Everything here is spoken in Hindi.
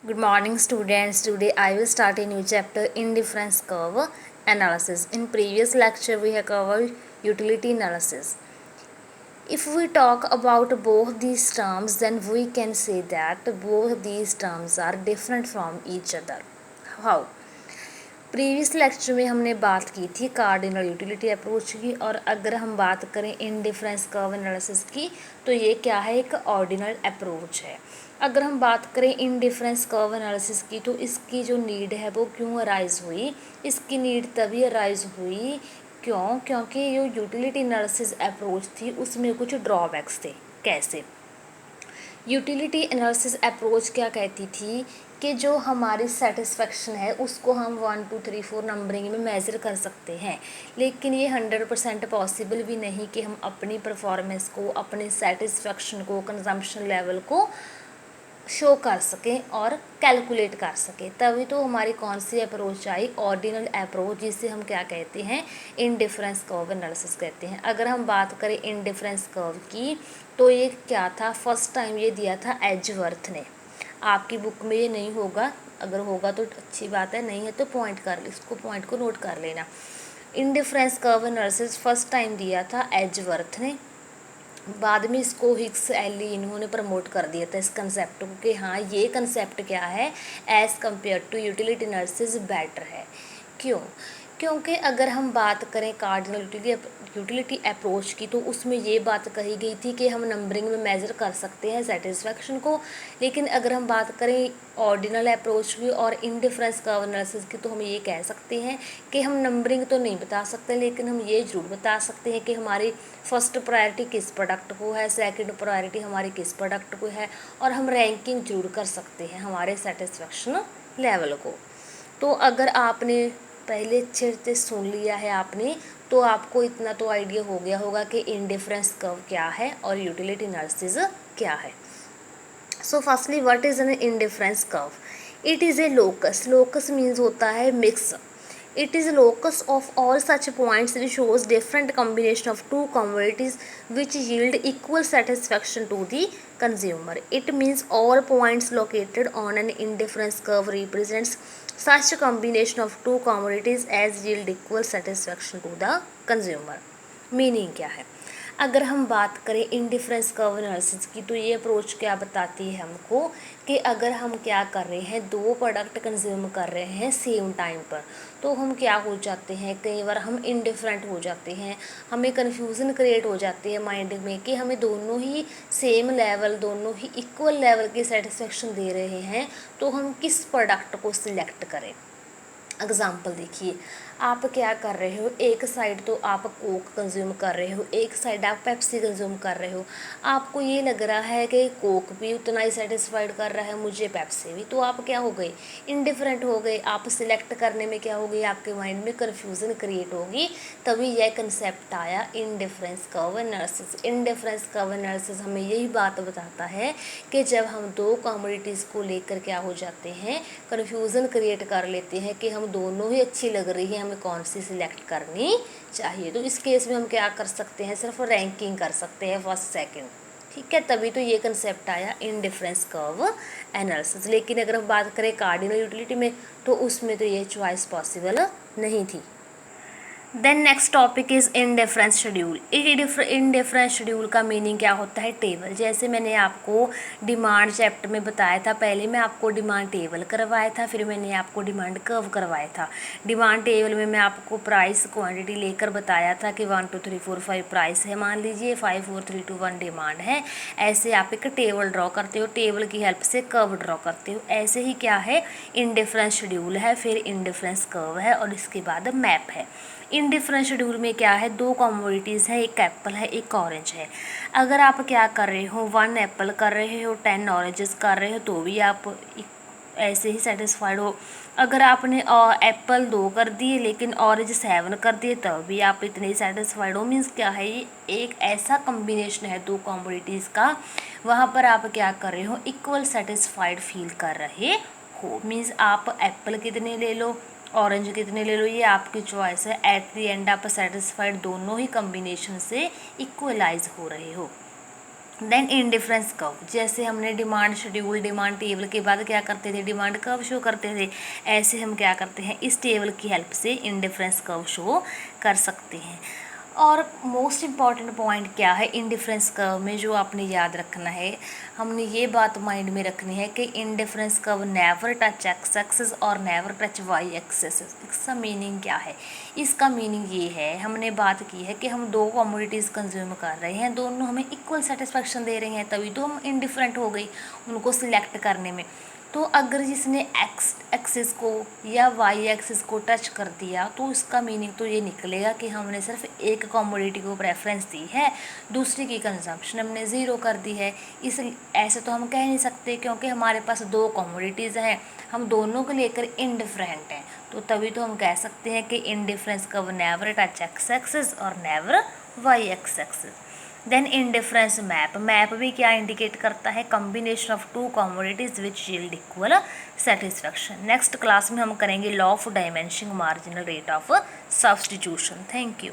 Good morning, students. Today I will start a new chapter in difference curve analysis. In previous lecture we have covered utility analysis. If we talk about both these terms, then we can say that both these terms are different from each other. How? Previous lecture में हमने बात की थी कार्डिनल यूटिलिटी अप्रोच की, और अगर हम बात करें इन डिफरेंस कर्व एनालिसिस की तो ये क्या है, एक ऑर्डिनल अप्रोच है। अगर हम बात करें इन डिफरेंस कर्व एनालिसिस की तो इसकी जो नीड है वो क्यों अराइज हुई, इसकी नीड तभी अराइज हुई क्योंकि जो यूटिलिटी एनालिसिस अप्रोच थी उसमें कुछ ड्रॉबैक्स थे। कैसे? यूटिलिटी एनालिसिस अप्रोच क्या कहती थी कि जो हमारी सेटिस्फेक्शन है उसको हम 1 2 3 4 नंबरिंग में मेज़र कर सकते हैं, लेकिन ये 100% पॉसिबल भी नहीं कि हम अपनी परफॉर्मेंस को, अपने सेटिस्फेक्शन को, कंजम्पशन लेवल को शो कर सकें और कैलकुलेट कर सकें। तभी तो हमारी कौन सी अप्रोच आई, ऑर्डिनल अप्रोच, जिसे हम क्या कहते हैं, इनडिफरेंस कर्व एनालिसिस कहते हैं। अगर हम बात करें इनडिफरेंस कर्व की तो ये क्या था, फर्स्ट टाइम ये दिया था एजवर्थ ने। आपकी बुक में ये नहीं होगा, अगर होगा तो अच्छी बात है, नहीं है तो इसको पॉइंट को नोट कर लेना। Indifference curve analysis first time दिया था एजवर्थ ने, बाद में इसको हिक्स एली इन्होंने प्रमोट कर दिया था इस कंसेप्ट को कि हाँ ये कंसेप्ट क्या है, as compare to utility analysis better है। क्यों? क्योंकि अगर हम बात करें कार्डिनल यूटिलिटी अप्रोच की तो उसमें ये बात कही गई थी कि हम नंबरिंग में मेज़र कर सकते हैं सेटिस्फेक्शन को, लेकिन अगर हम बात करें ऑर्डिनल अप्रोच की और इनडिफरेंस कर्व एनालिसिस की तो हम ये कह सकते हैं कि हम नंबरिंग तो नहीं बता सकते, लेकिन हम ये ज़रूर बता सकते हैं कि हमारी फर्स्ट प्रायोरिटी किस प्रोडक्ट को है, सेकंड प्रायोरिटी हमारी किस प्रोडक्ट को है, और हम रैंकिंग जरूर कर सकते हैं हमारे सेटिस्फेक्शन लेवल को। तो अगर आपने पहले अच्छे से सुन लिया है आपने, तो आपको इतना तो आइडिया हो गया होगा कि इनडिफरेंस कर्व क्या है और यूटिलिटी एनालिसिस क्या है। So firstly what is an indifference curve? It is a locus. Locus means होता है mix. It is a locus of all such points which shows different combination of two commodities which yield equal satisfaction to the consumer. It means all points located on an indifference curve represents such a combination of two commodities as yield equal satisfaction to the consumer. Meaning क्या है? अगर हम बात करें इनडिफरेंस कर्व एनालिसिस की तो ये अप्रोच क्या बताती है हमको कि अगर हम क्या कर रहे हैं, दो प्रोडक्ट कंज्यूम कर रहे हैं सेम टाइम पर, तो हम क्या हो जाते हैं, कई बार हम इनडिफरेंट हो जाते हैं, हमें कन्फ्यूज़न क्रिएट हो जाती है माइंड में कि हमें दोनों ही सेम लेवल, दोनों ही इक्वल लेवल की सेटिस्फेक्शन दे रहे हैं, तो हम किस प्रोडक्ट को सिलेक्ट करें। एग्ज़ाम्पल देखिए, आप क्या कर रहे हो, एक साइड तो आप कोक कंज्यूम कर रहे हो, एक साइड आप पेप्सी कंज्यूम कर रहे हो। आपको ये लग रहा है कि कोक भी उतना ही सेटिस्फाइड कर रहा है, मुझे पेप्सी भी, तो आप क्या हो गए, इनडिफरेंट हो गए। आप सिलेक्ट करने में क्या हो गई, आपके माइंड में कन्फ्यूज़न क्रिएट होगी। तभी यह कंसेप्ट आया indifference curve analysis. Indifference curve analysis हमें यही बात बताता है कि जब हम दो कमोडिटीज़ को लेकर क्या हो जाते हैं, कन्फ्यूज़न क्रिएट कर लेते हैं कि हम दोनों ही अच्छी लग रही है, हमें कौन सी सिलेक्ट करनी चाहिए। तो इस केस में हम क्या कर सकते हैं, सिर्फ रैंकिंग कर सकते हैं फर्स्ट सेकंड, ठीक है। तभी तो ये कंसेप्ट आया इनडिफरेंस कर्व एनालिसिस। लेकिन अगर हम बात करें कार्डिनल यूटिलिटी में तो उसमें तो ये चॉइस पॉसिबल नहीं थी। Then next topic is indifference schedule. Indifference schedule का मीनिंग क्या होता है, टेबल। जैसे मैंने आपको डिमांड चैप्टर में बताया था, पहले मैं आपको डिमांड टेबल करवाया था, फिर मैंने आपको डिमांड कर्व करवाया था। डिमांड टेबल में मैं आपको प्राइस क्वांटिटी लेकर बताया था कि 1 2 3 4 5 प्राइस है, मान लीजिए 5 4 3 2 1 डिमांड है। ऐसे आप एक टेबल ड्रॉ करते हो, टेबल की हेल्प से कर्व ड्रॉ करते हो। ऐसे ही क्या है, इनडिफरेंस शेड्यूल है, फिर इनडिफरेंस कर्व है, और इसके बाद मैप है। इनडिफरेंस शेड्यूल में क्या है, दो कमोडिटीज़ है, एक एप्पल है, एक ऑरेंज है। अगर आप क्या कर रहे हो, 1 एप्पल कर रहे हो, 10 ऑरेंजेस कर रहे हो, तो भी आप ऐसे ही सेटिस्फाइड हो। अगर आपने एप्पल 2 कर दिए लेकिन ऑरेंज 7 कर दिए, तब भी आप इतने ही सेटिस्फाइड हो। मीन्स क्या है, ये एक ऐसा कम्बिनेशन है दो कमोडिटीज़ का, वहाँ पर आप क्या कर रहे हो, इक्वल सेटिस्फाइड फील कर रहे हो। मीन्स आप एप्पल कितने ले लो, ऑरेंज कितने ले लो, ये आपकी चॉइस है। एट दी एंड आप सेटिस्फाइड दोनों ही कम्बिनेशन से इक्वलाइज हो रहे हो। देन इंडिफरेंस कर्व, जैसे हमने डिमांड शेड्यूल, डिमांड टेबल के बाद क्या करते थे, डिमांड कर्व शो करते थे, ऐसे हम क्या करते हैं, इस टेबल की हेल्प से इंडिफरेंस कर्व शो कर सकते हैं। और मोस्ट इम्पॉर्टेंट पॉइंट क्या है इंडिफरेंस कर्व में, जो आपने याद रखना है, हमने ये बात माइंड में रखनी है कि indifference curve never touch X axis और नेवर टच वाई एक्सिस। इसका मीनिंग क्या है, इसका मीनिंग ये है, हमने बात की है कि हम दो कमोडिटीज़ कंज्यूम कर रहे हैं, दोनों हमें इक्वल सेटिस्फेक्शन दे रही हैं, तभी तो हम इंडिफरेंट हो गई उनको सिलेक्ट करने में। तो अगर जिसने एक्स एक्सिस को या वाई एक्सिस को टच कर दिया तो इसका मीनिंग तो ये निकलेगा कि हमने सिर्फ एक कमोडिटी को प्रेफरेंस दी है, दूसरी की कंजम्पशन हमने ज़ीरो कर दी है। इस ऐसे तो हम कह नहीं सकते, क्योंकि हमारे पास दो कमोडिटीज़ हैं, हम दोनों को लेकर इनडिफरेंट हैं, तो तभी तो हम कह सकते हैं कि indifference curve never touch X axis और never Y X axis. Then indifference map, map भी क्या इंडिकेट करता है, combination of two commodities which yield equal satisfaction. Next class में हम करेंगे law of diminishing marginal rate of substitution. Thank you.